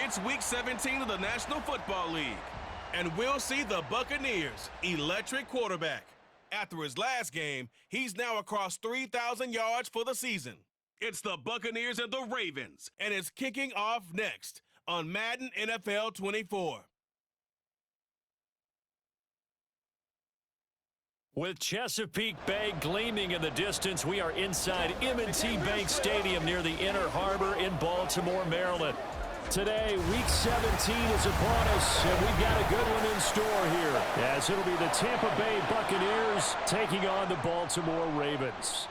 It's Week 17 of the National Football League, and we'll see the Buccaneers' electric quarterback. After his last game, he's now across 3,000 yards for the season. It's the Buccaneers and the Ravens, and it's kicking off next on Madden NFL 24. With Chesapeake Bay gleaming in the distance, we are inside M&T Bank Stadium near the Inner Harbor in Baltimore, Maryland. Today, Week 17 is upon us, and we've got a good one in store here, as it'll be the Tampa Bay Buccaneers taking on the Baltimore Ravens.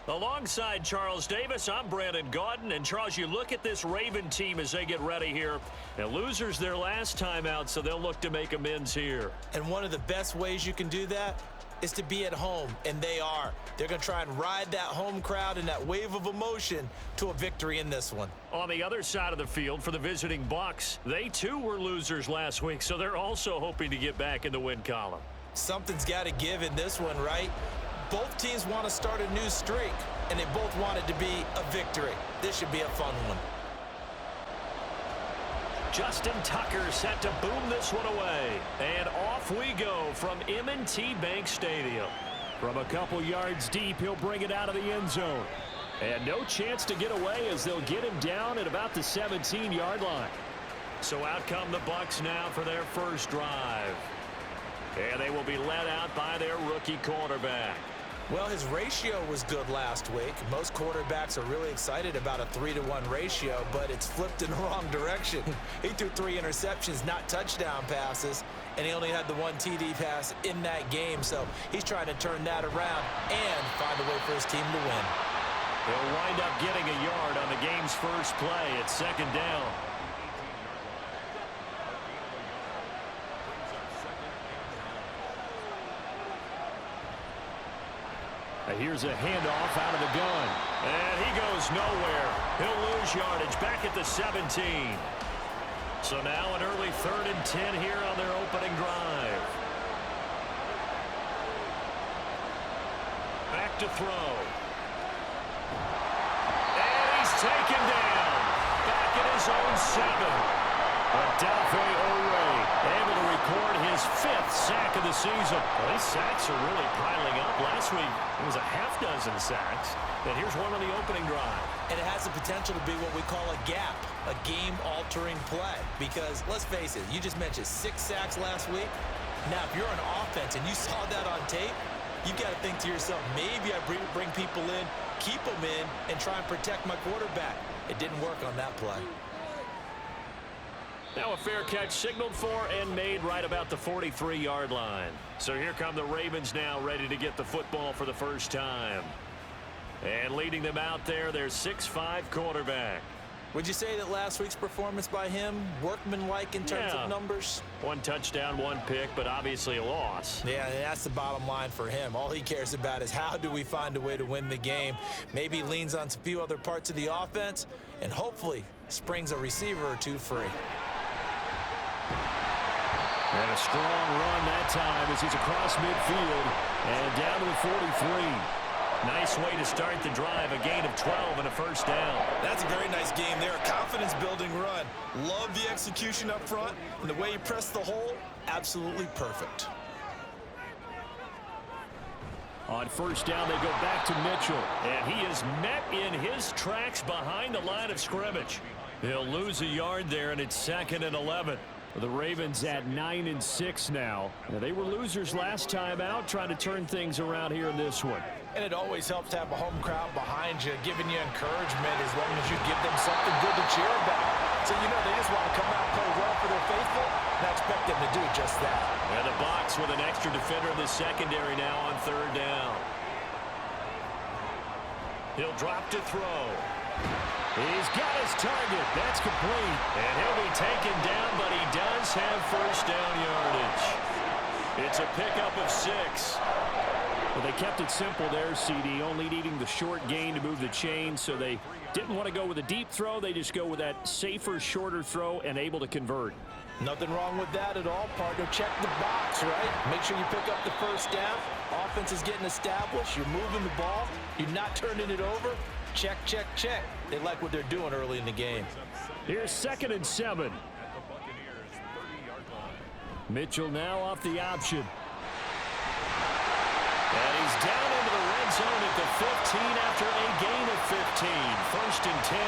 Alongside Charles Davis, I'm Brandon Gaudin. And, Charles, you look at this Raven team as they get ready here. And losers their last time out, so they'll look to make amends here. And one of the best ways you can do that is to be at home, and they are. They're going to try and ride that home crowd and that wave of emotion to a victory in this one. On the other side of the field for the visiting Bucs, they too were losers last week, so they're also hoping to get back in the win column. Something's got to give in this one, right? Both teams want to start a new streak, and they both want it to be a victory. This should be a fun one. Justin Tucker set to boom this one away. And off we go from M&T Bank Stadium. From a couple yards deep, he'll bring it out of the end zone. And no chance to get away as they'll get him down at about the 17-yard line. So out come the Bucs now for their first drive. And they will be led out by their rookie quarterback. Well, his ratio was good last week. Most quarterbacks are really excited about a 3-to-1 ratio, but it's flipped in the wrong direction. He threw 3 interceptions, not touchdown passes, and he only had the 1 TD pass in that game. So he's trying to turn that around and find a way for his team to win. He'll wind up getting a yard on the game's first play. It's second down. Here's a handoff out of the gun. And he goes nowhere. He'll lose yardage back at the 17. So now an early 3rd and 10 here on their opening drive. Back to throw. And he's taken down. Back at his own 7. Odafe Oweh able to record his 5th sack of the season. Well, these sacks are really piling up. Last week, it was a half dozen sacks. And here's one on the opening drive. And it has the potential to be what we call a gap, a game-altering play. Because, let's face it, you just mentioned 6 sacks last week. Now, if you're an offense and you saw that on tape, you've got to think to yourself, maybe I bring people in, keep them in, and try and protect my quarterback. It didn't work on that play. Now a fair catch signaled for and made right about the 43-yard line. So here come the Ravens now ready to get the football for the first time. And leading them out there, their 6'5" quarterback. Would you say that last week's performance by him, workmanlike in terms of numbers? 1 touchdown, 1 pick, but obviously a loss. Yeah, that's the bottom line for him. All he cares about is how do we find a way to win the game. Maybe he leans on a few other parts of the offense and hopefully springs a receiver or 2 free. And a strong run that time as he's across midfield and down to the 43. Nice way to start the drive, a gain of 12 and a first down. That's a very nice game there, a confidence-building run. Love the execution up front, and the way he pressed the hole, absolutely perfect. On first down, they go back to Mitchell, and he is met in his tracks behind the line of scrimmage. He'll lose a yard there, and it's 2nd and 11. The Ravens at 9-6 now. They were losers last time out, trying to turn things around here in this one. And it always helps to have a home crowd behind you, giving you encouragement as long as you give them something good to cheer about. So, they just want to come out and play well for their faithful, and I expect them to do just that. And the Bucs with an extra defender in the secondary now on 3rd down. He'll drop to throw. He's got his target. That's complete. And he'll be taken down, but he does have first down yardage. It's a pickup of 6. Well, they kept it simple there, CD, only needing the short gain to move the chain, so they didn't want to go with a deep throw. They just go with that safer, shorter throw and able to convert. Nothing wrong with that at all, partner. Check the box, right? Make sure you pick up the first down. Offense is getting established. You're moving the ball. You're not turning it over. check, check, check. They like what they're doing early in the game. Here's 2nd and 7. Mitchell now off the option. And he's down into the red zone at the 15 after a gain of 15. 1st and 10.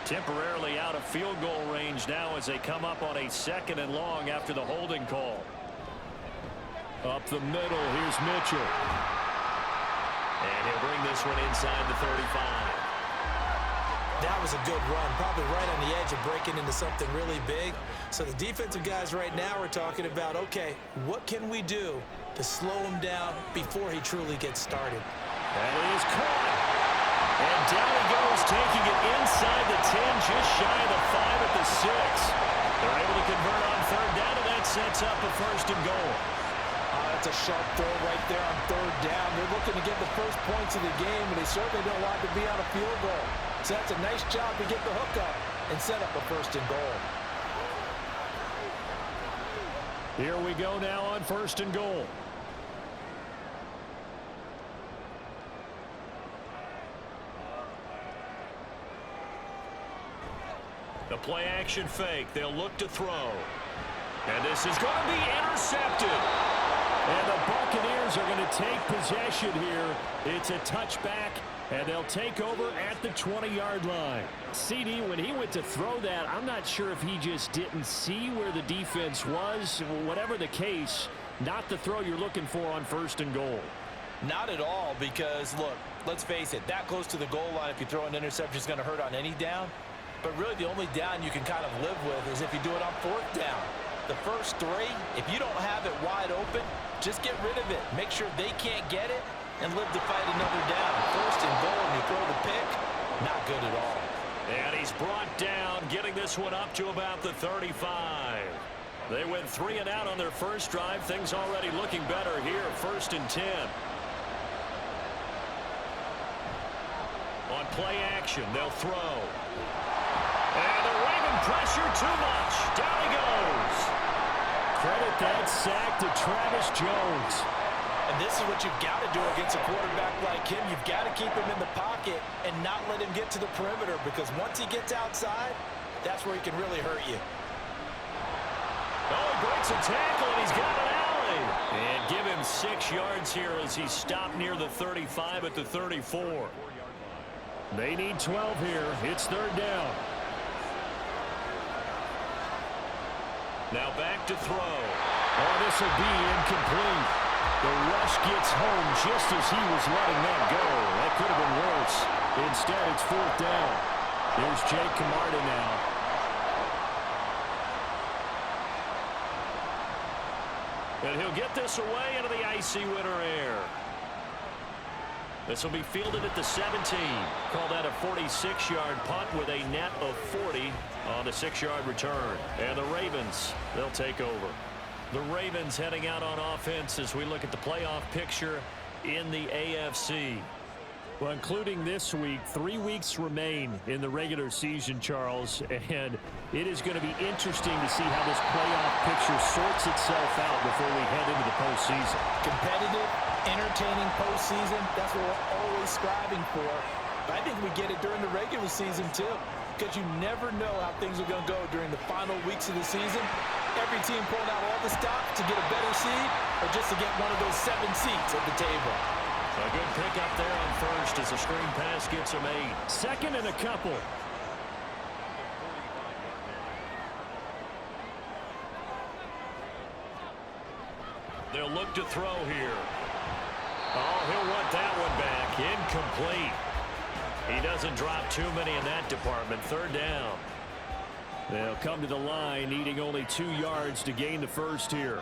Temporarily out of field goal range now as they come up on a 2nd and long after the holding call. Up the middle, here's Mitchell. And he'll bring this one inside the 35. That was a good run, probably right on the edge of breaking into something really big. So the defensive guys right now are talking about, okay, what can we do to slow him down before he truly gets started? That is caught. And down he goes, taking it inside the 10, just shy of the 5 at the 6. They're able to convert on 3rd down, and that sets up a 1st and goal. That's a sharp throw right there on 3rd down. They're looking to get the first points of the game, and they certainly don't want to be on a field goal. So that's a nice job to get the hook up and set up a 1st and goal. Here we go now on 1st and goal. The play action fake. They'll look to throw. And this is going to be intercepted. And the Buccaneers are going to take possession here. It's a touchback, and they'll take over at the 20-yard line. CD, when he went to throw that, I'm not sure if he just didn't see where the defense was. Whatever the case, not the throw you're looking for on 1st and goal. Not at all, because, look, let's face it, that close to the goal line, if you throw an interception, is going to hurt on any down. But really, the only down you can kind of live with is if you do it on 4th down. The first 3, if you don't have it wide open, just get rid of it. Make sure they can't get it and live to fight another down. 1st and goal, and you throw the pick, not good at all. And he's brought down, getting this one up to about the 35. They went 3 and out on their first drive. Things already looking better here. 1st and 10. On play action, they'll throw. And the Raven pressure too much. Down he goes. Credit that sack to Travis Jones. And this is what you've got to do against a quarterback like him. You've got to keep him in the pocket and not let him get to the perimeter, because once he gets outside, that's where he can really hurt you. Oh, he breaks a tackle, and he's got an alley. And give him 6 yards here as he stopped near the 35 at the 34. They need 12 here. It's 3rd down. Now back to throw. Oh, this will be incomplete. The rush gets home just as he was letting that go. That could have been worse. Instead, it's 4th down. Here's Jake Camarda now. And he'll get this away into the icy winter air. This will be fielded at the 17. Call that a 46-yard punt with a net of 40 on the 6-yard return. And the Ravens, they'll take over. The Ravens heading out on offense as we look at the playoff picture in the AFC. Well, including this week, 3 weeks remain in the regular season, Charles, and it is going to be interesting to see how this playoff picture sorts itself out before we head into the postseason. Competitive, entertaining postseason, that's what we're always striving for. But I think we get it during the regular season, too, because you never know how things are going to go during the final weeks of the season. Every team pulling out all the stops to get a better seed or just to get one of those 7 seats at the table. A good pick up there on first as the screen pass gets him 8. 2nd and a couple. They'll look to throw here. Oh, he'll want that one back. Incomplete. He doesn't drop too many in that department. 3rd down. They'll come to the line, needing only 2 yards to gain the first here.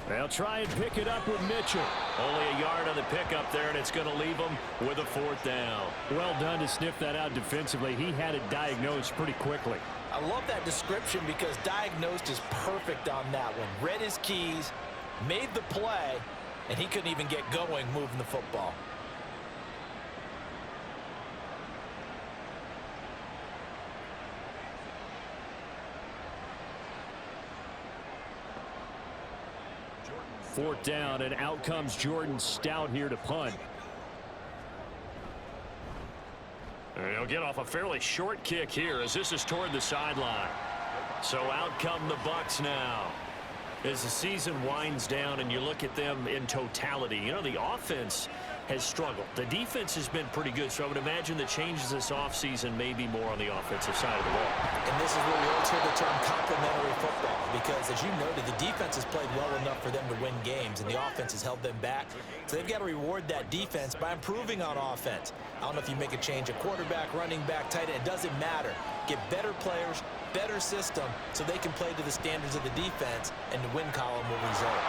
They'll try and pick it up with Mitchell. Only a yard on the pickup there, and it's going to leave them with a 4th down. Well done to sniff that out defensively. He had it diagnosed pretty quickly. I love that description because diagnosed is perfect on that one. Read his keys, made the play, and he couldn't even get going moving the football. 4th down, and out comes Jordan Stout here to punt. And he'll get off a fairly short kick here as this is toward the sideline. So out come the Bucs now. As the season winds down and you look at them in totality, you know, the offense has struggled. The defense has been pretty good, so I would imagine the changes this offseason may be more on the offensive side of the ball. And this is where we always hear the term complementary football, because as you noted, the defense has played well enough for them to win games, and the offense has held them back. So they've got to reward that defense by improving on offense. I don't know if you make a change at quarterback, running back, tight end, it doesn't matter. Get better players, better system, so they can play to the standards of the defense, and the win column will result.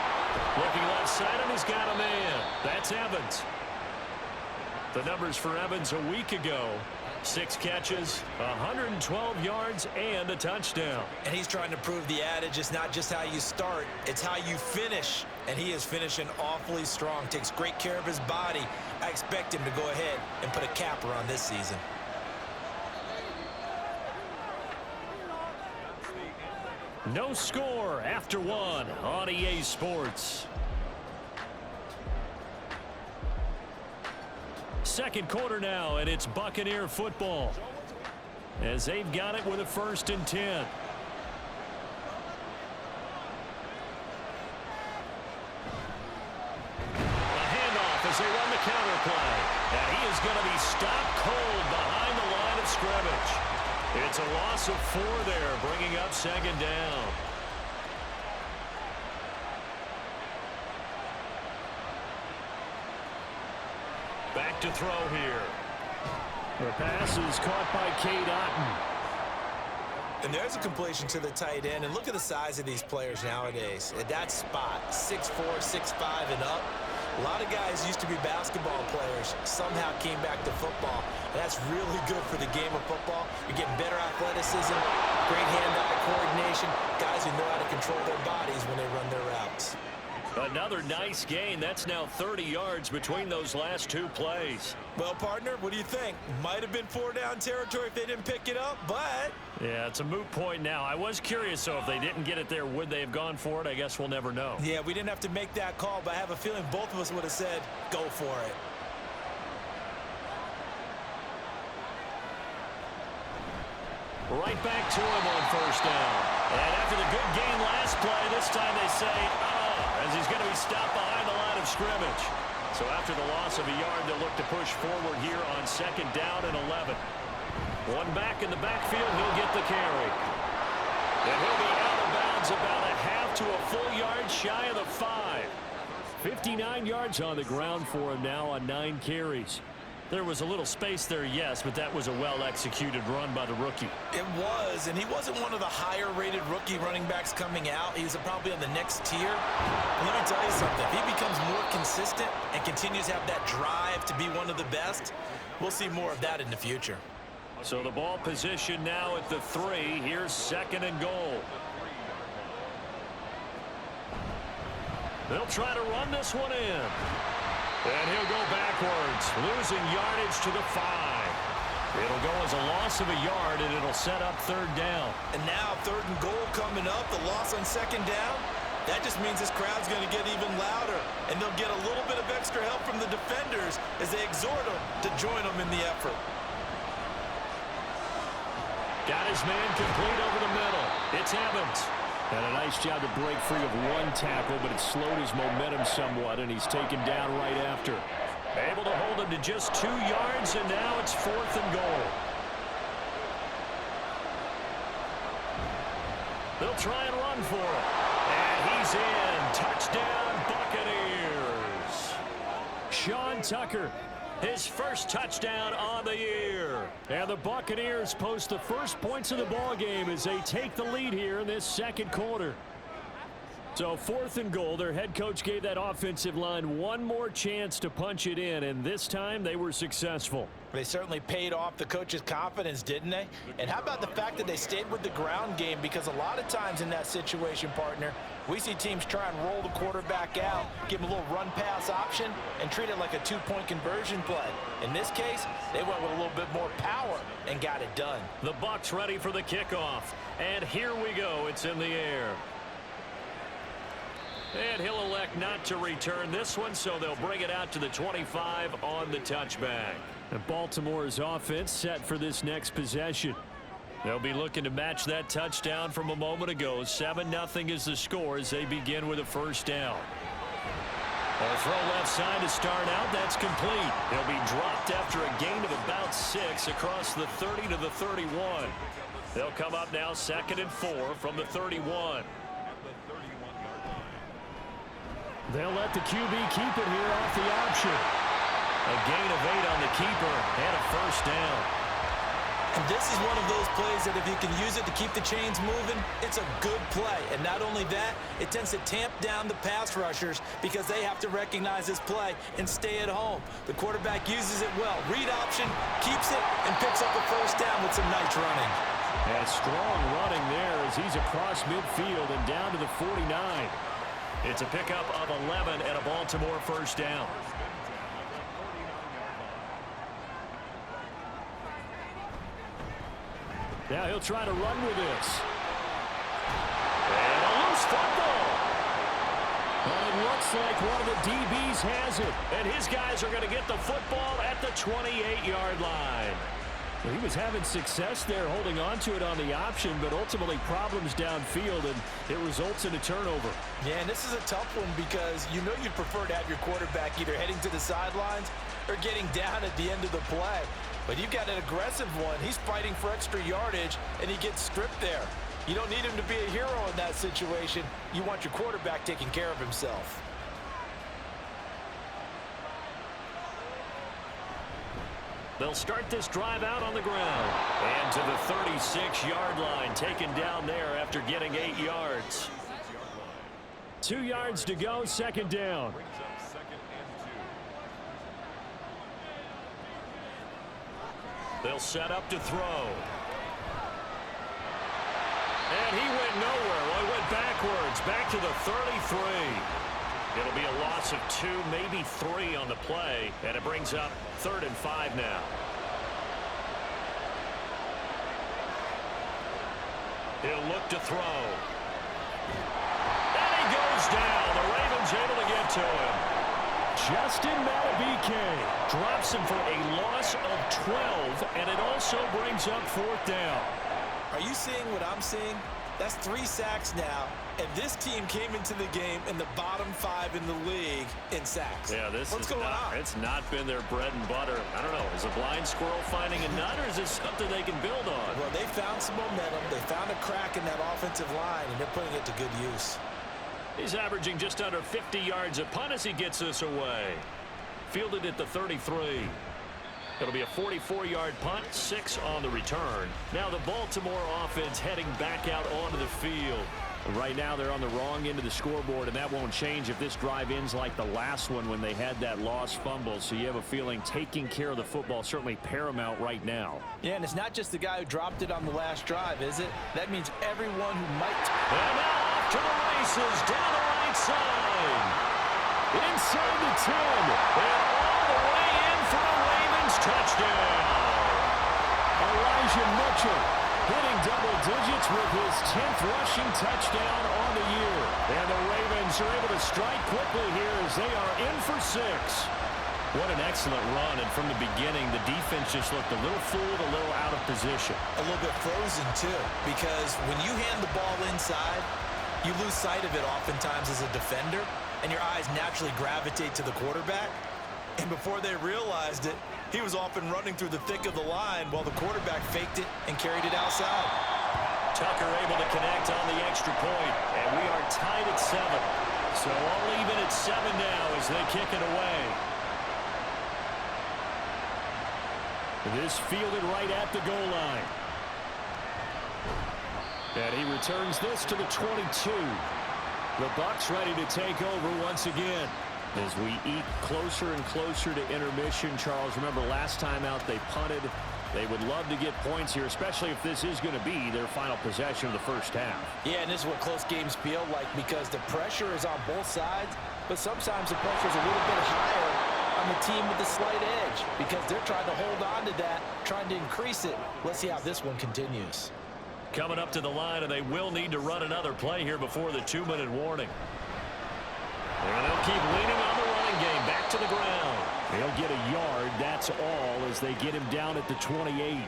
Looking left side, and he's got a man. That's Evans. The numbers for Evans a week ago: 6 catches, 112 yards, and a touchdown. And he's trying to prove the adage, it's not just how you start, it's how you finish. And he is finishing awfully strong, takes great care of his body. I expect him to go ahead and put a capper on this season. No score after 1 on EA Sports. Second quarter now, and it's Buccaneer football as they've got it with a 1st and 10. A handoff as they run the counter play, and he is going to be stopped cold behind the line of scrimmage. It's a loss of 4 there, bringing up 2nd down. Back to throw here. The pass is caught by Cade Otton. And there's a completion to the tight end. And look at the size of these players nowadays. At that spot, 6'4", 6'5", and up. A lot of guys used to be basketball players, somehow came back to football. And that's really good for the game of football. You're getting better athleticism, great hand-eye coordination, guys who know how to control their bodies when they run their routes. Another nice gain. That's now 30 yards between those last 2 plays. Well, partner, what do you think? Might have been 4-down territory if they didn't pick it up, but... Yeah, it's a moot point now. I was curious, so if they didn't get it there, would they have gone for it? I guess we'll never know. Yeah, we didn't have to make that call, but I have a feeling both of us would have said, go for it. Right back to him on 1st down. And after the good gain last play, this time they say, as he's going to be stopped behind the line of scrimmage. So after the loss of a yard, they'll look to push forward here on 2nd down and 11. One back in the backfield, he'll get the carry. And he'll be out of bounds about a half to a full yard shy of the 5. 59 yards on the ground for him now on 9 carries. There was a little space there, yes, but that was a well-executed run by the rookie. It was, and he wasn't one of the higher-rated rookie running backs coming out. He's probably on the next tier. Let me tell you something. If he becomes more consistent and continues to have that drive to be one of the best, we'll see more of that in the future. So the ball position now at the 3. Here's 2nd and goal. They'll try to run this one in. And he'll go backwards, losing yardage to the 5. It'll go as a loss of a yard, and it'll set up 3rd down. And now 3rd and goal coming up, the loss on 2nd down. That just means this crowd's going to get even louder, and they'll get a little bit of extra help from the defenders as they exhort them to join them in the effort. Got his man complete over the middle. It's Evans. And a nice job to break free of 1 tackle, but it slowed his momentum somewhat, and he's taken down right after. Able to hold him to just 2 yards, and now it's 4th and goal. They'll try and run for it. And he's in. Touchdown, Buccaneers. Sean Tucker, his first touchdown on the year. And the Buccaneers post the first points of the ball game as they take the lead here in this 2nd quarter. So 4th and goal, their head coach gave that offensive line one more chance to punch it in, and this time they were successful. They certainly paid off the coach's confidence, didn't they? And how about the fact that they stayed with the ground game? Because a lot of times in that situation, partner, we see teams try and roll the quarterback out, give him a little run-pass option, and treat it like a 2-point conversion play. In this case, they went with a little bit more power and got it done. The Bucs ready for the kickoff, and here we go. It's in the air. And he'll elect not to return this one, so they'll bring it out to the 25 on the touchback. And Baltimore's offense set for this next possession. They'll be looking to match that touchdown from a moment ago. 7-0 is the score as they begin with a first down. A throw left side to start out. That's complete. He'll be dropped after a gain of about 6 across the 30 to the 31. They'll come up now 2nd and 4 from the 31. They'll let the QB keep it here off the option. A gain of 8 on the keeper and a first down. And this is one of those plays that if you can use it to keep the chains moving, it's a good play. And not only that, it tends to tamp down the pass rushers because they have to recognize this play and stay at home. The quarterback uses it well. Read option, keeps it, and picks up a first down with some nice running. And strong running there as he's across midfield and down to the 49. It's a pickup of 11 and a Baltimore first down. Now he'll try to run with this. And a loose football. Well, it looks like one of the DBs has it. And his guys are going to get the football at the 28-yard line. Well, he was having success there holding on to it on the option, but ultimately problems downfield, and it results in a turnover. Yeah, and this is a tough one because you know you'd prefer to have your quarterback either heading to the sidelines or getting down at the end of the play. But you've got an aggressive one. He's fighting for extra yardage, and he gets stripped there. You don't need him to be a hero in that situation. You want your quarterback taking care of himself. They'll start this drive out on the ground. And to the 36-yard line, taken down there after getting 8 yards. 2 yards to go, second down. They'll set up to throw. And he went nowhere. Well, he went backwards, back to the 33. It'll be a loss of 2, maybe 3 on the play, and it brings up 3rd and 5 now. He'll look to throw. And he goes down. The Ravens able to get to him. Justin Matabike drops him for a loss of 12, and it also brings up 4th down. Are you seeing what I'm seeing? That's 3 sacks now, and this team came into the game in the bottom 5 in the league in sacks. Yeah, What's going on? It's not been their bread and butter. I don't know. Is a blind squirrel finding a nut, or is this something they can build on? Well, they found some momentum. They found a crack in that offensive line, and they're putting it to good use. He's averaging just under 50 yards a punt as he gets this away. Fielded at the 33. It'll be a 44-yard punt, 6 on the return. Now the Baltimore offense heading back out onto the field. Right now they're on the wrong end of the scoreboard, and that won't change if this drive ends like the last one when they had that lost fumble. So you have a feeling taking care of the football certainly paramount right now. Yeah, and it's not just the guy who dropped it on the last drive, is it? That means everyone who might. And now off to the races down the right side. Inside the 10. And all the way in for a Ravens touchdown. Elijah Mitchell hitting double digits with his 10th rushing touchdown on the year. And the Ravens are able to strike quickly here as they are in for 6. What an excellent run, and from the beginning, the defense just looked a little fooled, a little out of position. A little bit frozen, too, because when you hand the ball inside, you lose sight of it oftentimes as a defender, and your eyes naturally gravitate to the quarterback. And before they realized it, he was off and running through the thick of the line while the quarterback faked it and carried it outside. Tucker able to connect on the extra point, and we are tied at 7. So all even at 7 now as they kick it away. This fielded right at the goal line. And he returns this to the 22. The Bucs ready to take over once again. As we eke closer and closer to intermission, Charles, remember last time out they punted. They would love to get points here, especially if this is going to be their final possession of the first half. Yeah, and this is what close games feel like because the pressure is on both sides, but sometimes the pressure is a little bit higher on the team with the slight edge because they're trying to hold on to that, trying to increase it. Let's see how this one continues. Coming up to the line, and they will need to run another play here before the 2-minute warning. And they'll keep leaning on the running game. Back to the ground. He'll get a yard. That's all as they get him down at the 28.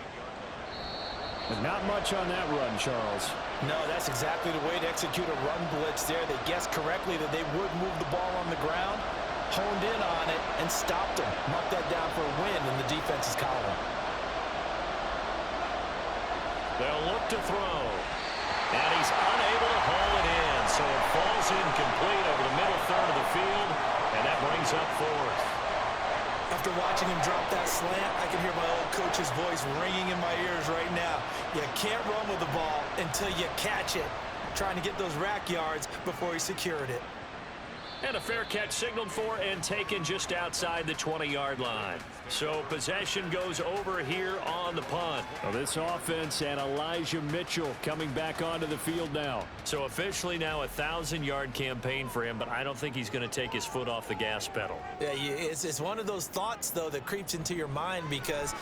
But not much on that run, Charles. No, that's exactly the way to execute a run blitz there. They guessed correctly that they would move the ball on the ground, honed in on it, and stopped him. Marked that down for a win in the defense's column. They'll look to throw. And he's unable to haul it in. So it falls incomplete over the middle third of the field. And that brings up fourth. After watching him drop that slant, I can hear my old coach's voice ringing in my ears right now. You can't run with the ball until you catch it. Trying to get those rack yards before he secured it. And a fair catch signaled for and taken just outside the 20-yard line. So possession goes over here on the punt. Well, this offense and Elijah Mitchell coming back onto the field now. So officially now a 1,000-yard campaign for him, but I don't think he's going to take his foot off the gas pedal. Yeah, it's one of those thoughts, though, that creeps into your mind because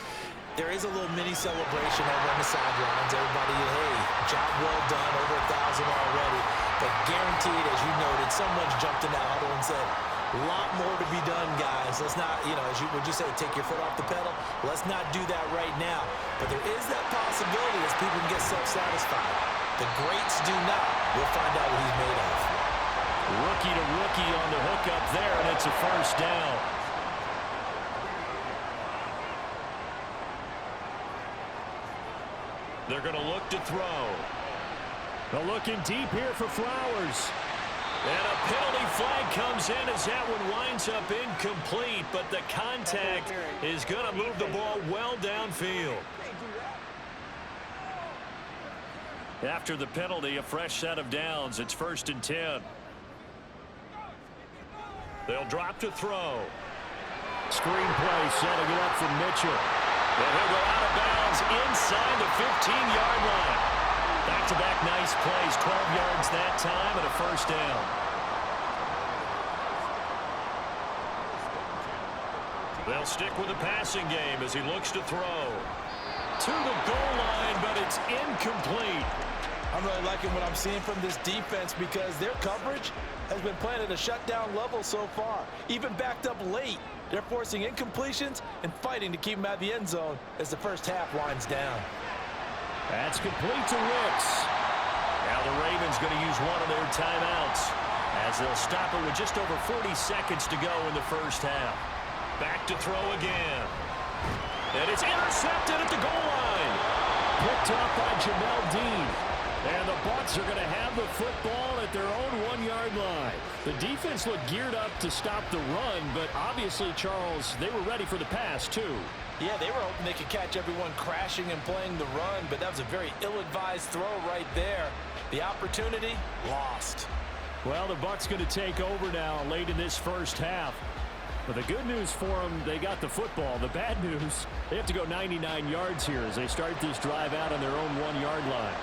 there is a little mini celebration over on the sidelines. Everybody, hey, job well done, over 1,000 already. But guaranteed, as you noted, someone's jumped in that huddle and said, a lot more to be done, guys. Let's not, as you would you say, take your foot off the pedal. Let's not do that right now. But there is that possibility as people can get self-satisfied. The greats do not. We'll find out what he's made of. Rookie to rookie on the hook up there, and it's a first down. They're going to look to throw. They're looking deep here for Flowers. And a penalty flag comes in as that one winds up incomplete, but the contact is going to move the ball well downfield. After the penalty, a fresh set of downs. It's 1st and 10. They'll drop to throw. Screen play setting it up for Mitchell. And he'll go out of bounds inside the 15-yard line. Back-to-back nice plays, 12 yards that time, and a first down. They'll stick with the passing game as he looks to throw. To the goal line, but it's incomplete. I'm really liking what I'm seeing from this defense because their coverage has been playing at a shutdown level so far. Even backed up late, they're forcing incompletions and fighting to keep them out of the end zone as the first half winds down. That's complete to Ricks. Now the Ravens going to use one of their timeouts as they'll stop it with just over 40 seconds to go in the first half. Back to throw again. And it's intercepted at the goal line. Picked up by Jamel Dean. And the Bucs are going to have the football at their own 1-yard line. The defense looked geared up to stop the run, but obviously, Charles, they were ready for the pass, too. Yeah, they were hoping they could catch everyone crashing and playing the run, but that was a very ill-advised throw right there. The opportunity, lost. Well, the Bucs going to take over now late in this first half. But the good news for them, they got the football. The bad news, they have to go 99 yards here as they start this drive out on their own 1-yard line.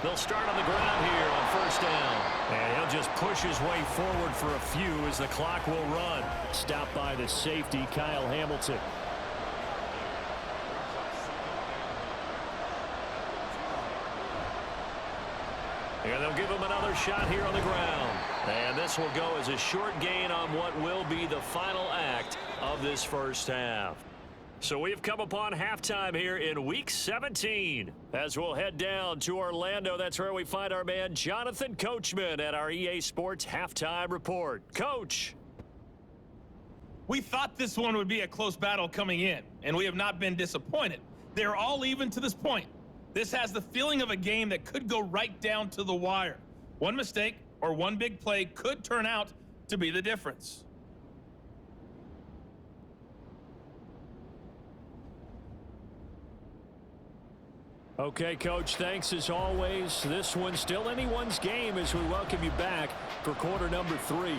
They'll start on the ground here on first down. And he'll just push his way forward for a few as the clock will run. Stopped by the safety, Kyle Hamilton. And they'll give him another shot here on the ground. And this will go as a short gain on what will be the final act of this first half. So we've come upon halftime here in Week 17. As we'll head down to Orlando, that's where we find our man Jonathan Coachman at our EA Sports Halftime Report. Coach. We thought this one would be a close battle coming in, and we have not been disappointed. They're all even to this point. This has the feeling of a game that could go right down to the wire. One mistake or one big play could turn out to be the difference. Okay, Coach, thanks as always. This one's still anyone's game as we welcome you back for quarter number 3.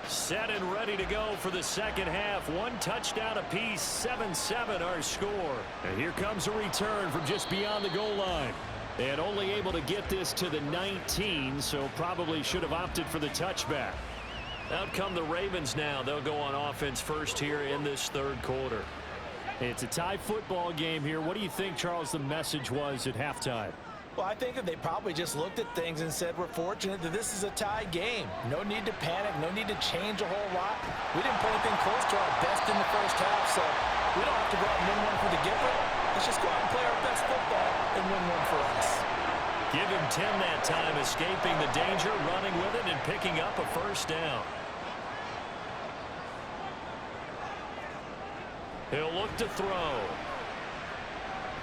Set and ready to go for the second half. One touchdown apiece, 7-7 our score. And here comes a return from just beyond the goal line. And only able to get this to the 19, so probably should have opted for the touchback. Out come the Ravens now. They'll go on offense first here in this third quarter. It's a tie football game here. What do you think, Charles, the message was at halftime? Well, I think that they probably just looked at things and said, we're fortunate that this is a tie game. No need to panic, no need to change a whole lot. We didn't play anything close to our best in the first half, so we don't have to go out and win one for the giver. Let's just go out and play our best football and win one for us. Give him 10 that time, escaping the danger, running with it, and picking up a first down. He'll look to throw.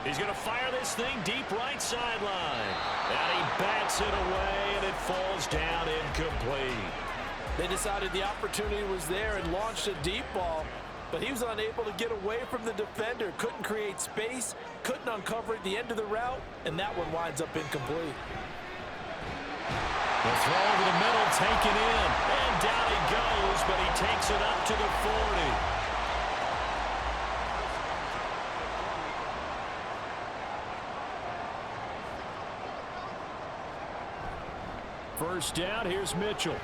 He's going to fire this thing deep right sideline. And he bats it away, and it falls down incomplete. They decided the opportunity was there and launched a deep ball, but he was unable to get away from the defender. Couldn't create space, couldn't uncover at the end of the route, and that one winds up incomplete. The throw over the middle, taken in, and down he goes, but he takes it up to the 40. First down, here's Mitchell.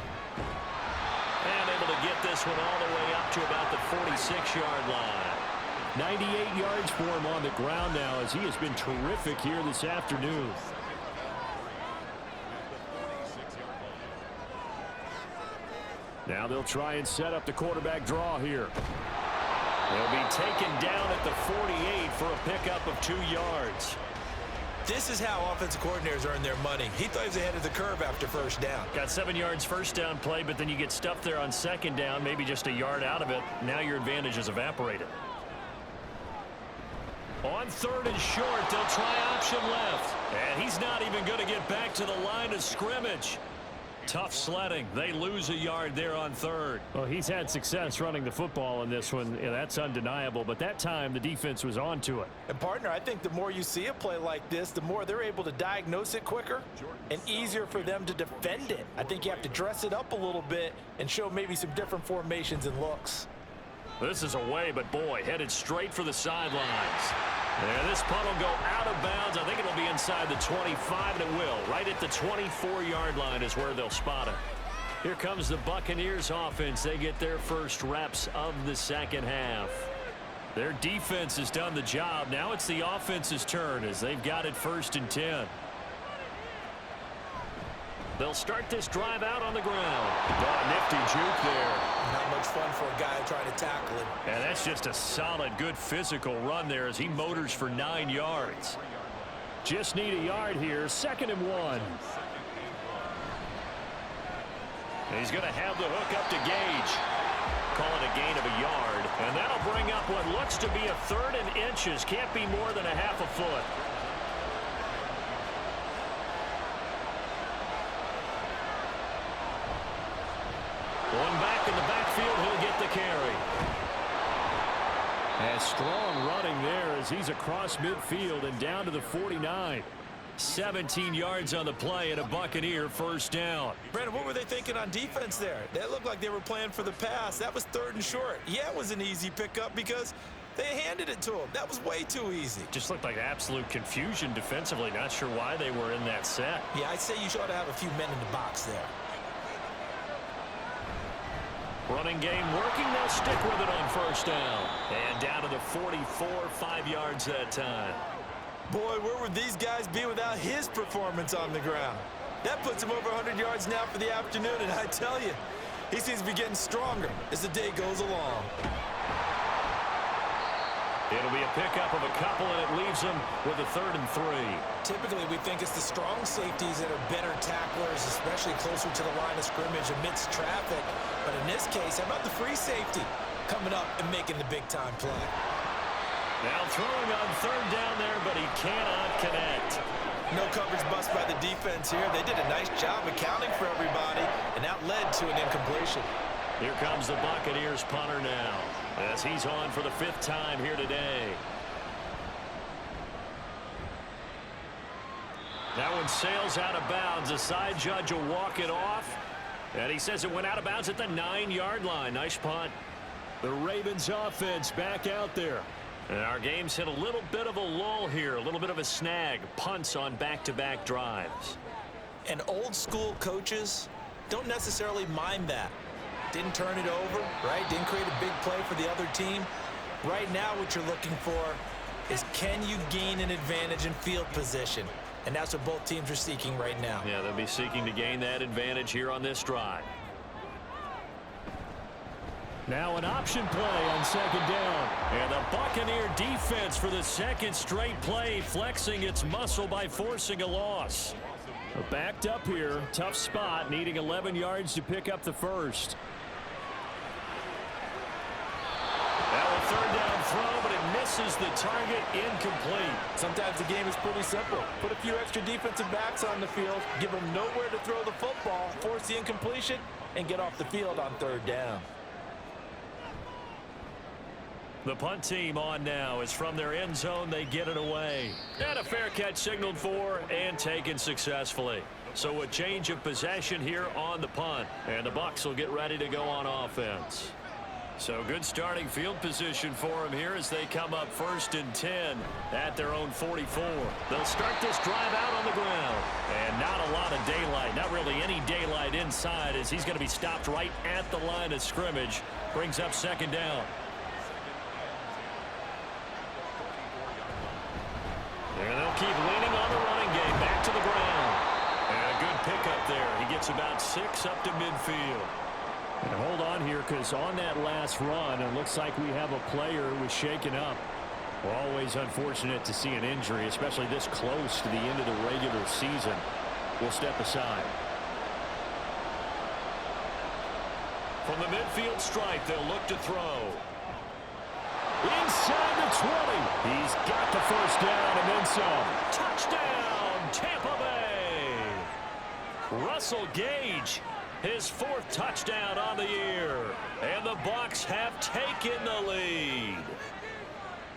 And able to get this one all the way up to about the 46-yard line. 98 yards for him on the ground now, as he has been terrific here this afternoon. Now they'll try and set up the quarterback draw here. They'll be taken down at the 48 for a pickup of 2 yards. This is how offensive coordinators earn their money. He thought he was ahead of the curve after first down. Got 7 yards first down play, but then you get stuffed there on second down, maybe just a yard out of it. Now your advantage is evaporated. On third and short, they'll try option left. And he's not even going to get back to the line of scrimmage. Tough sledding. They lose a yard there on third. Well, he's had success running the football in this one. Yeah, that's undeniable. But that time, the defense was on to it. And, partner, I think the more you see a play like this, the more they're able to diagnose it quicker and easier for them to defend it. I think you have to dress it up a little bit and show maybe some different formations and looks. This is away, but, boy, headed straight for the sidelines. And this punt will go out of bounds. I think it'll be inside the 25, and it will. Right at the 24-yard line is where they'll spot it. Here comes the Buccaneers offense. They get their first reps of the second half. Their defense has done the job. Now it's the offense's turn as they've got it 1st and 10. They'll start this drive out on the ground. Oh, nifty juke there. Not much fun for a guy trying to tackle him. And that's just a solid, good physical run there as he motors for 9 yards. Just need a yard here. 2nd and 1. And he's going to have the hook up to Gage. Call it a gain of a yard. And that'll bring up what looks to be a 3rd and inches. Can't be more than a half a foot. One back in the backfield, he'll get the carry. And strong running there as he's across midfield and down to the 49. 17 yards on the play and a Buccaneer first down. Brandon, what were they thinking on defense there? They looked like they were playing for the pass. That was 3rd and short. Yeah, it was an easy pickup because they handed it to him. That was way too easy. Just looked like absolute confusion defensively. Not sure why they were in that set. Yeah, I'd say you ought to have a few men in the box there. Running game working. They'll stick with it on first down. And down to the 44, 5 yards that time. Boy, where would these guys be without his performance on the ground? That puts him over 100 yards now for the afternoon, and I tell you, he seems to be getting stronger as the day goes along. It'll be a pickup of a couple, and it leaves them with a 3rd and 3. Typically, we think it's the strong safeties that are better tacklers, especially closer to the line of scrimmage amidst traffic. But in this case, how about the free safety coming up and making the big-time play? Now throwing on 3rd down there, but he cannot connect. No coverage bust by the defense here. They did a nice job accounting for everybody, and that led to an incompletion. Here comes the Buccaneers punter now, as he's on for the 5th time here today. That one sails out of bounds. The side judge will walk it off, and he says it went out of bounds at the 9-yard line. Nice punt. The Ravens offense back out there. And our game's hit a little bit of a lull here, a little bit of a snag. Punts on back-to-back drives. And old-school coaches don't necessarily mind that. Didn't turn it over, right? Didn't create a big play for the other team. Right now what you're looking for is, can you gain an advantage in field position? And that's what both teams are seeking right now. Yeah, they'll be seeking to gain that advantage here on this drive. Now an option play on second down. And the Buccaneer defense for the second straight play flexing its muscle by forcing a loss. Backed up here, tough spot, needing 11 yards to pick up the first. Now a third down throw, but it misses the target, incomplete. Sometimes the game is pretty simple. Put a few extra defensive backs on the field, give them nowhere to throw the football, force the incompletion, and get off the field on third down. The punt team on now is from their end zone. They get it away. And a fair catch signaled for and taken successfully. So a change of possession here on the punt. And the Bucs will get ready to go on offense. So good starting field position for them here as they come up 1st and 10 at their own 44. They'll start this drive out on the ground. And not a lot of daylight. Not really any daylight inside as he's going to be stopped right at the line of scrimmage. Brings up second down. And they'll keep leaning on the running game back to the ground. And a good pickup there. He gets about 6 up to midfield. And hold on here, because on that last run, it looks like we have a player who was shaken up. Always unfortunate to see an injury, especially this close to the end of the regular season. We'll step aside. From the midfield stripe, they'll look to throw. Inside the 20. He's got the first down and then some. Touchdown, Tampa Bay. Russell Gage, his 4th touchdown on the year. And the Bucs have taken the lead.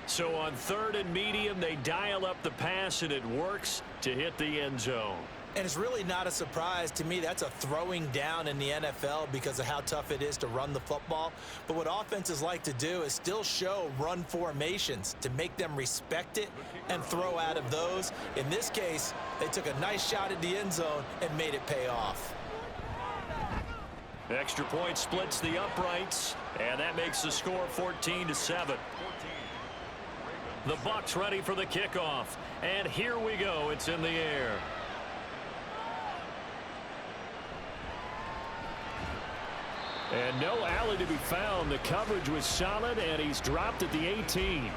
So on 3rd and medium, they dial up the pass, and it works to hit the end zone. And it's really not a surprise to me. That's a throwing down in the NFL because of how tough it is to run the football. But what offenses like to do is still show run formations to make them respect it and throw out of those. In this case, they took a nice shot at the end zone and made it pay off. Extra point splits the uprights, and that makes the score 14-7. The Bucs ready for the kickoff. And here we go. It's in the air. And no alley to be found. The coverage was solid, and he's dropped at the 18.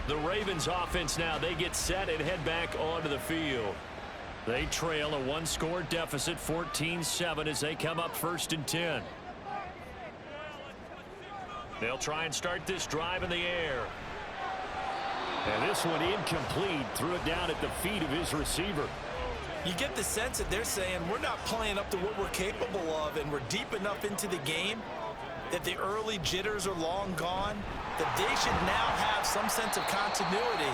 The Ravens offense now, they get set and head back onto the field. They trail a 1-score deficit, 14-7, as they come up 1st and 10. They'll try and start this drive in the air. And this one incomplete. Threw it down at the feet of his receiver. You get the sense that they're saying we're not playing up to what we're capable of, and we're deep enough into the game that the early jitters are long gone, that they should now have some sense of continuity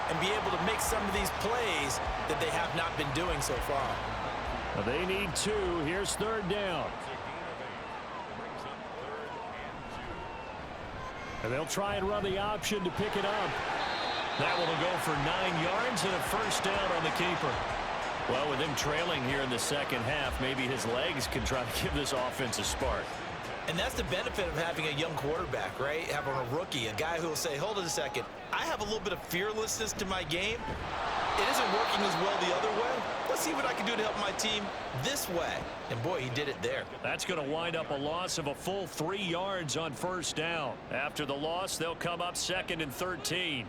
and be able to make some of these plays that they have not been doing so far. Well, they need 2. Here's 3rd down. And they'll try and run the option to pick it up. That one will go for 9 yards and a first down on the keeper. Well, with him trailing here in the second half, maybe his legs can try to give this offense a spark. And that's the benefit of having a young quarterback, right? Having a rookie, a guy who will say, hold it a second, I have a little bit of fearlessness to my game. It isn't working as well the other way. Let's see what I can do to help my team this way. And boy, he did it there. That's going to wind up a loss of a full 3 yards on first down. After the loss, they'll come up 2nd and 13.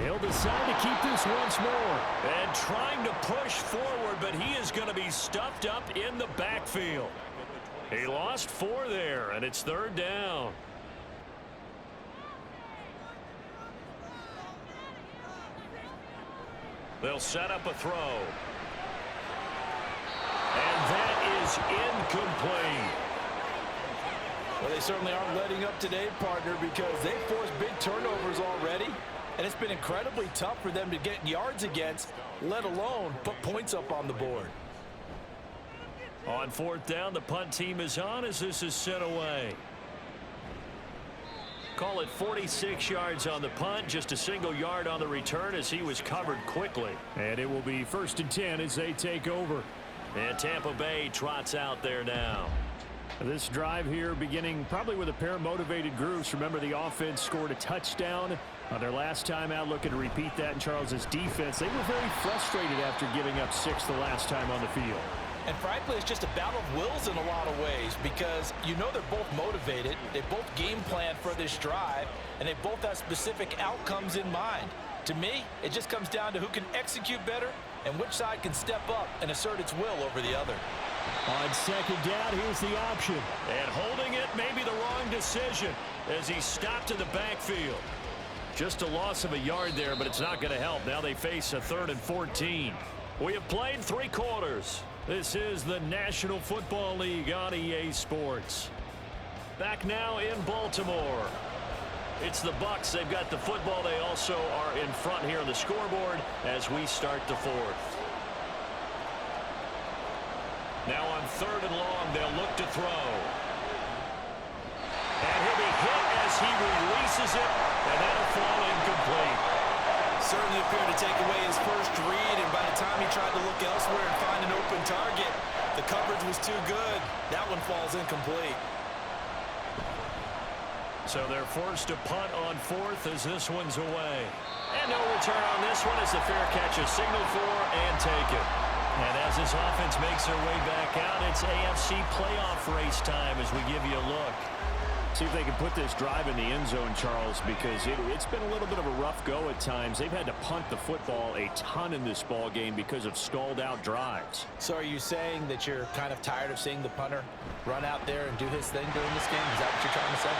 He'll decide to keep this once more. And trying to push forward, but he is going to be stuffed up in the backfield. He lost 4 there, and it's 3rd down. They'll set up a throw. And that is incomplete. Well, they certainly aren't letting up today, partner, because they forced big turnovers already. And it's been incredibly tough for them to get yards against, let alone put points up on the board. On 4th down, the punt team is on as this is sent away. Call it 46 yards on the punt, just a single yard on the return as he was covered quickly. And it will be 1st and 10 as they take over. And Tampa Bay trots out there now. This drive here beginning probably with a pair of motivated groups. Remember, the offense scored a touchdown on their last time out, looking to repeat that in Charles's defense. They were very frustrated after giving up 6 the last time on the field. And frankly, it's just a battle of wills in a lot of ways because you know they're both motivated. They both game plan for this drive, and they both have specific outcomes in mind. To me, it just comes down to who can execute better and which side can step up and assert its will over the other. On second down, here's the option. And holding it may be the wrong decision as he stopped in the backfield. Just a loss of a yard there, but it's not going to help. Now they face a 3rd and 14. We have played 3 quarters. This is the National Football League on EA Sports. Back now in Baltimore. It's the Bucs. They've got the football. They also are in front here on the scoreboard as we start the 4th. Now on 3rd and long, they'll look to throw. And he'll be hit as he releases it, and that'll fall incomplete. Certainly appeared to take away his first read, and by the time he tried to look elsewhere and find an open target, the coverage was too good. That one falls incomplete. So they're forced to punt on 4th as this one's away. And no return on this one as the fair catch is signaled for and taken. And as this offense makes their way back out, it's AFC playoff race time as we give you a look. See if they can put this drive in the end zone, Charles, because it's been a little bit of a rough go at times. They've had to punt the football a ton in this ball game because of stalled-out drives. So are you saying that you're kind of tired of seeing the punter run out there and do his thing during this game? Is that what you're trying to say?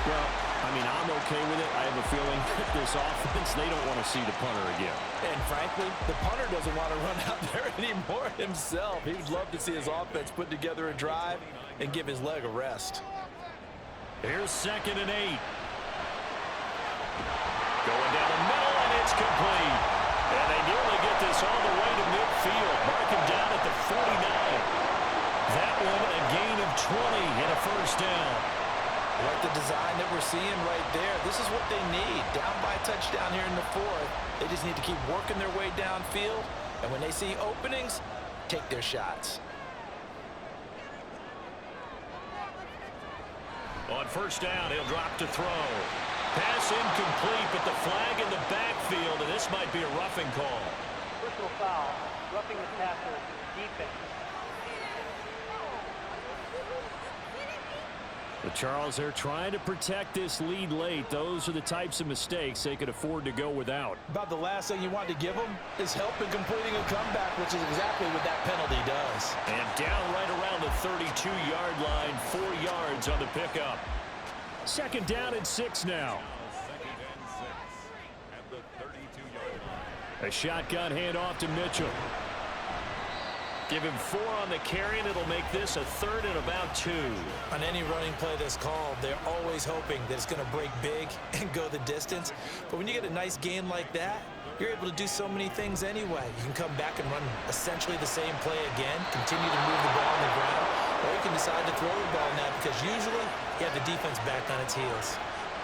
Well, I mean, I'm okay with it. I have a feeling that this offense, they don't want to see the punter again. And frankly, the punter doesn't want to run out there anymore himself. He would love to see his offense put together a drive and give his leg a rest. Here's 2nd and 8. Going down the middle, and it's complete. And they nearly get this all the way to midfield. Mark him down at the 49. That one a gain of 20 and a first down. I like the design that we're seeing right there. This is what they need. Down by a touchdown here in the 4th. They just need to keep working their way downfield. And when they see openings, take their shots. On first down, he'll drop to throw. Pass incomplete, but the flag in the backfield, and this might be a roughing call. Personal foul, roughing the passer, defense. But Charles, they're trying to protect this lead late. Those are the types of mistakes they could afford to go without. About the last thing you want to give them is help in completing a comeback, which is exactly what that penalty does. And down right around the 32-yard line, 4 yards on the pickup. 2nd down and 6 now. A shotgun handoff to Mitchell. Give him 4 on the carry, and it'll make this a 3rd and about 2. On any running play that's called, they're always hoping that it's going to break big and go the distance. But when you get a nice gain like that, you're able to do so many things anyway. You can come back and run essentially the same play again, continue to move the ball on the ground, or you can decide to throw the ball now because usually you have the defense back on its heels.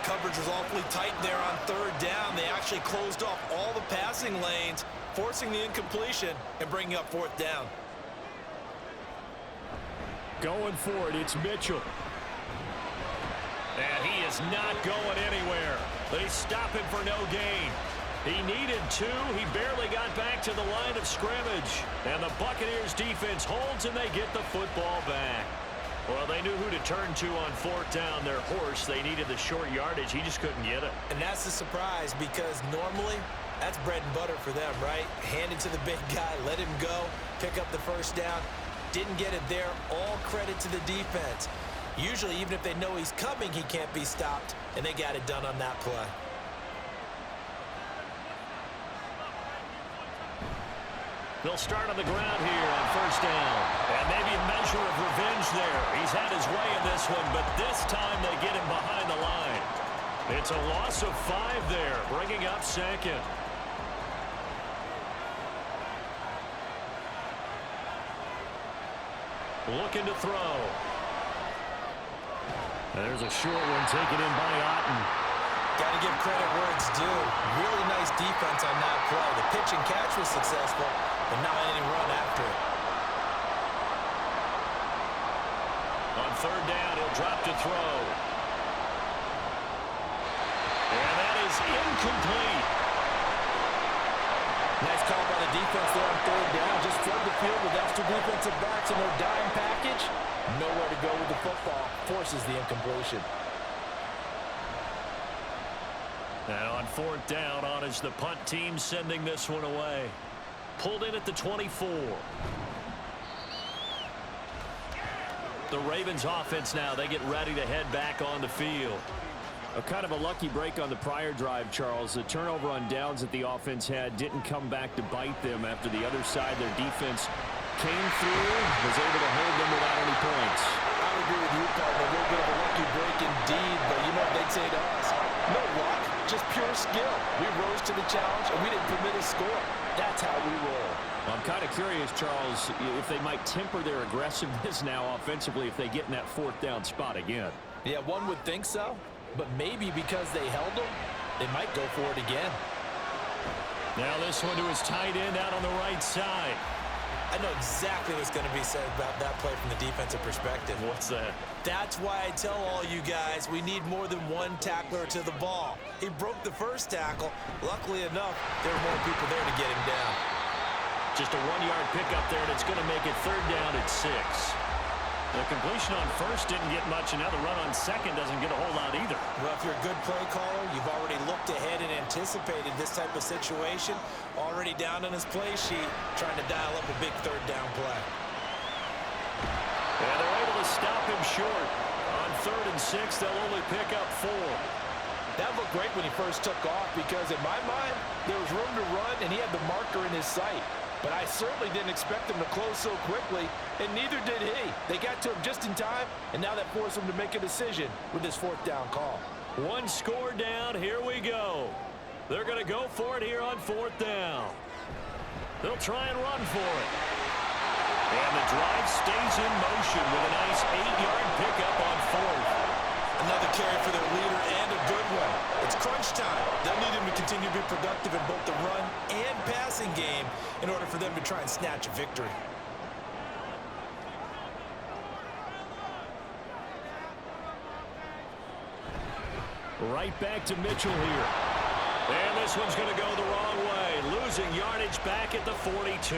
Coverage was awfully tight there on 3rd down. They actually closed off all the passing lanes, forcing the incompletion and bringing up 4th down. Going for it, it's Mitchell. And he is not going anywhere. They stop him for no gain. He needed 2. He barely got back to the line of scrimmage. And the Buccaneers defense holds, and they get the football back. Well, they knew who to turn to on 4th down. Their horse, they needed the short yardage. He just couldn't get it. And that's the surprise because normally that's bread and butter for them, right? Hand it to the big guy, let him go, pick up the first down. Didn't get it there. All credit to the defense. Usually, even if they know he's coming, he can't be stopped, and they got it done on that play. They'll start on the ground here on first down. And maybe a measure of revenge there. He's had his way in this one, but this time they get him behind the line. It's a loss of 5 there, bringing up 2nd. Looking to throw. And there's a short one taken in by Otten. Got to give credit where it's due. Really nice defense on that play. The pitch and catch was successful, but not any run after it. On third down. He'll drop to throw. And that is incomplete. Nice call by the defense there on third down. Just flood the field with extra defensive backs in their dime package. Nowhere to go with the football. Forces the incompletion. Now on fourth down, on is the punt team sending this one away. Pulled in at the 24. The Ravens offense now, they get ready to head back on the field. A kind of a lucky break on the prior drive, Charles. The turnover on downs that the offense had didn't come back to bite them after the other side. Their defense came through, was able to hold them without any points. I would agree with you, partner. A little bit of a lucky break indeed, but you know what they'd say to us? No luck, just pure skill. We rose to the challenge, and we didn't permit a score. That's how we roll. Well, I'm kind of curious, Charles, if they might temper their aggressiveness now offensively if they get in that fourth down spot again. Yeah, one would think so, but maybe because they held them, they might go for it again. Now this one to his tight end out on the right side. I know exactly what's going to be said about that play from the defensive perspective. What's that? That's why I tell all you guys we need more than one tackler to the ball. He broke the first tackle. Luckily enough, there were more people there to get him down. Just a 1-yard pickup there, and it's going to make it third down at 6. The completion on first didn't get much, and now the run on second doesn't get a whole lot either. Well, if you're a good play caller, you've already looked ahead and anticipated this type of situation. Already down on his play sheet, trying to dial up a big third down play. And they're able to stop him short. On 3rd and 6, they'll only pick up 4. That looked great when he first took off because in my mind, there was room to run, and he had the marker in his sight. But I certainly didn't expect them to close so quickly, and neither did he. They got to him just in time, and now that forced him to make a decision with this fourth down call. One score down. Here we go. They're going to go for it here on fourth down. They'll try and run for it. And the drive stays in motion with a nice 8-yard pickup on fourth. Another carry for their leader and a good one. It's crunch time. They'll need him to continue to be productive in both the run and passing game in order for them to try and snatch a victory. Right back to Mitchell here. And this one's going to go the wrong way. Losing yardage back at the 42.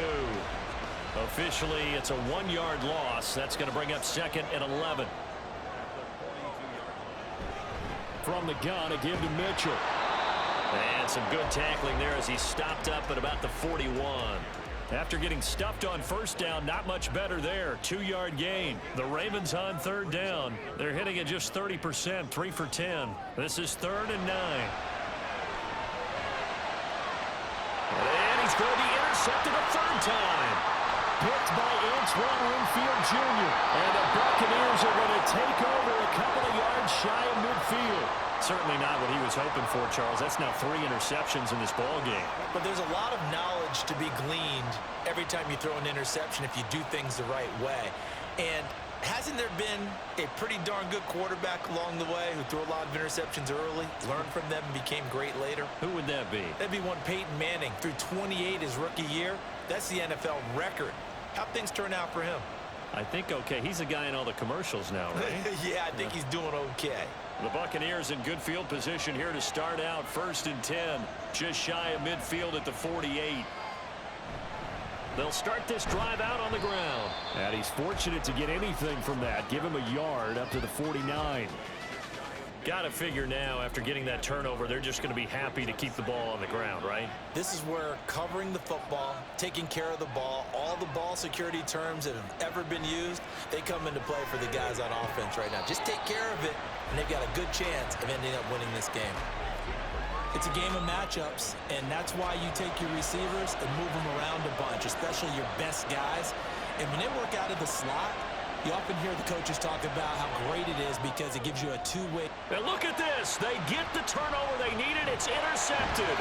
Officially, it's a 1-yard loss. That's going to bring up 2nd and 11. From the gun, a give to Mitchell. And some good tackling there as he stopped up at about the 41. After getting stuffed on first down, not much better there. 2-yard gain. The Ravens on third down. They're hitting at just 30%, 3 for 10. This is 3rd and 9. And he's going to be intercepted a third time. Picked by Antoine Winfield Jr. And the Buccaneers are going to take over a couple of yards shy of midfield. Certainly not what he was hoping for, Charles. That's now 3 interceptions in this ball game. But there's a lot of knowledge to be gleaned every time you throw an interception if you do things the right way. And hasn't there been a pretty darn good quarterback along the way who threw a lot of interceptions early, learned from them, and became great later? Who would that be? That'd be one Peyton Manning. Threw 28 his rookie year. That's the NFL record. How'd things turn out for him? I think okay. He's the guy in all the commercials now, right? Yeah, I think he's doing okay. The Buccaneers in good field position here to start out 1st and 10. Just shy of midfield at the 48. They'll start this drive out on the ground. And he's fortunate to get anything from that. Give him a yard up to the 49. Got to figure now, after getting that turnover, they're just going to be happy to keep the ball on the ground, right? This is where covering the football, taking care of the ball, all the ball security terms that have ever been used, they come into play for the guys on offense right now. Just take care of it, and they've got a good chance of ending up winning this game. It's a game of matchups, and that's why you take your receivers and move them around a bunch, especially your best guys. And when they work out of the slot, you often hear the coaches talk about how great it is because it gives you a two-way. And look at this. They get the turnover they needed. It's intercepted.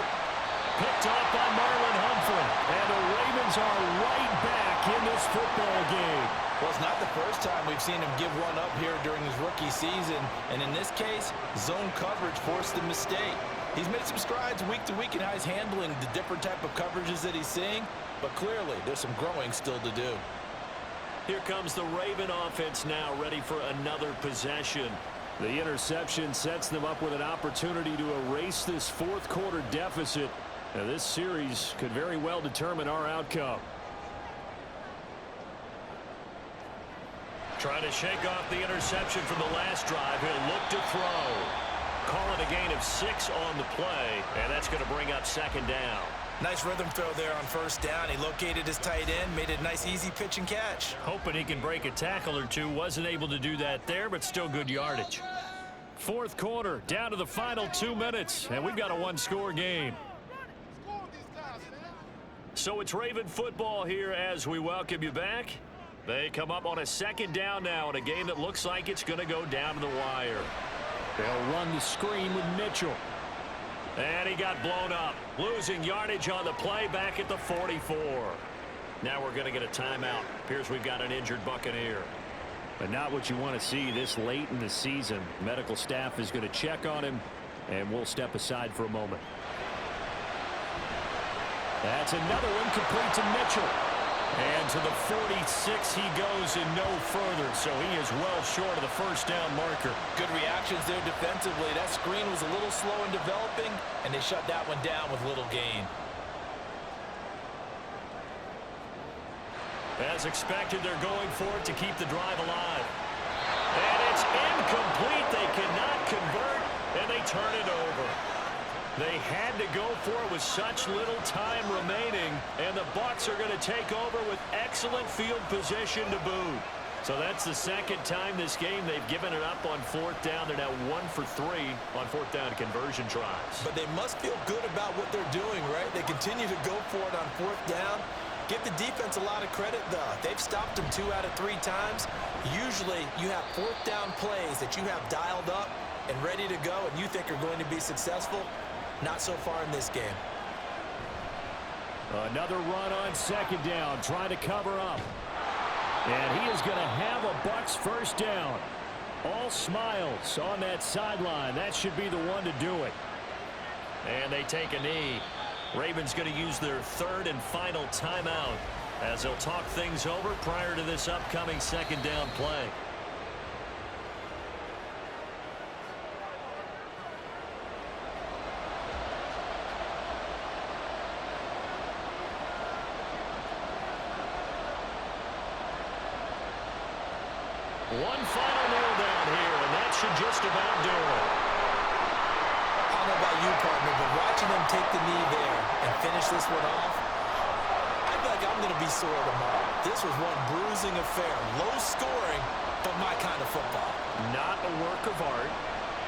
Picked off by Marlon Humphrey. And the Ravens are right back in this football game. Well, it's not the first time we've seen him give one up here during his rookie season. And in this case, zone coverage forced the mistake. He's made some strides week to week in how he's handling the different type of coverages that he's seeing. But clearly, there's some growing still to do. Here comes the Raven offense now, ready for another possession. The interception sets them up with an opportunity to erase this fourth quarter deficit. Now, this series could very well determine our outcome. Trying to shake off the interception from the last drive. He'll look to throw. Calling a gain of 6 on the play, and that's going to bring up second down. Nice rhythm throw there on first down. He located his tight end, made it a nice, easy pitch and catch. Hoping he can break a tackle or two. Wasn't able to do that there, but still good yardage. Fourth quarter, down to the final 2 minutes, and we've got a one-score game. So it's Raven football here as we welcome you back. They come up on a second down now in a game that looks like it's going to go down to the wire. They'll run the screen with Mitchell. And he got blown up. Losing yardage on the play back at the 44. Now we're going to get a timeout. Appears we've got an injured Buccaneer. But not what you want to see this late in the season. Medical staff is going to check on him, and we'll step aside for a moment. That's another one complete to Mitchell. And to the 46 he goes and no further, so he is well short of the first down marker. Good reactions there defensively. That screen was a little slow in developing, and they shut that one down with little gain. As expected, they're going for it to keep the drive alive. And it's incomplete. They cannot convert, and they turn it over. They had to go for it with such little time remaining, and the Bucs are going to take over with excellent field position to boot. So that's the second time this game they've given it up on fourth down. They're now 1 for 3 on fourth down conversion tries. But they must feel good about what they're doing, right? They continue to go for it on fourth down. Give the defense a lot of credit, though. They've stopped them 2 out of 3 times. Usually you have fourth down plays that you have dialed up and ready to go and you think are going to be successful. Not so far in this game. Another run on second down, trying to cover up. And he is going to have a Bucs first down. All smiles on that sideline. That should be the one to do it. And they take a knee. Ravens going to use their third and final timeout as they'll talk things over prior to this upcoming second down play. One final kneel down here, and that should just about do it. I don't know about you, partner, but watching them take the knee there and finish this one off, I feel like I'm going to be sore tomorrow. This was one bruising affair. Low scoring, but my kind of football. Not a work of art,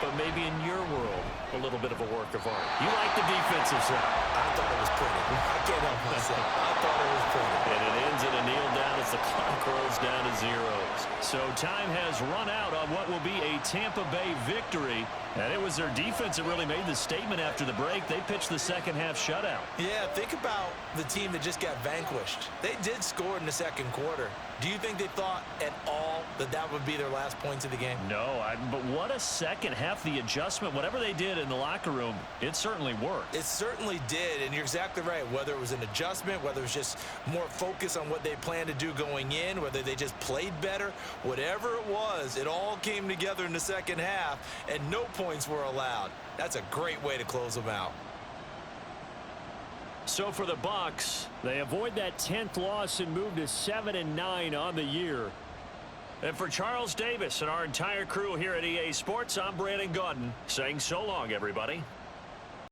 but maybe in your world, a little bit of a work of art. You like the defensive side. I thought it was pretty. I can't help myself. I thought it was pretty. And it ends in a kneel down as the clock rolls down to zeros. So time has run out on what will be a Tampa Bay victory. And it was their defense that really made the statement after the break. They pitched the second half shutout. Yeah, think about the team that just got vanquished. They did score in the second quarter. Do you think they thought at all that that would be their last points of the game? No, but what a second half. The adjustment, whatever they did in the locker room, it certainly worked. It certainly did, and you're exactly right. Whether it was an adjustment, whether it was just more focus on what they planned to do going in, whether they just played better, whatever it was, it all came together in the second half, and no points were allowed. That's a great way to close them out. So for the Bucs, they avoid that 10th loss and move to 7-9 on the year. And for Charles Davis and our entire crew here at EA Sports, I'm Brandon Gaudin saying so long, everybody.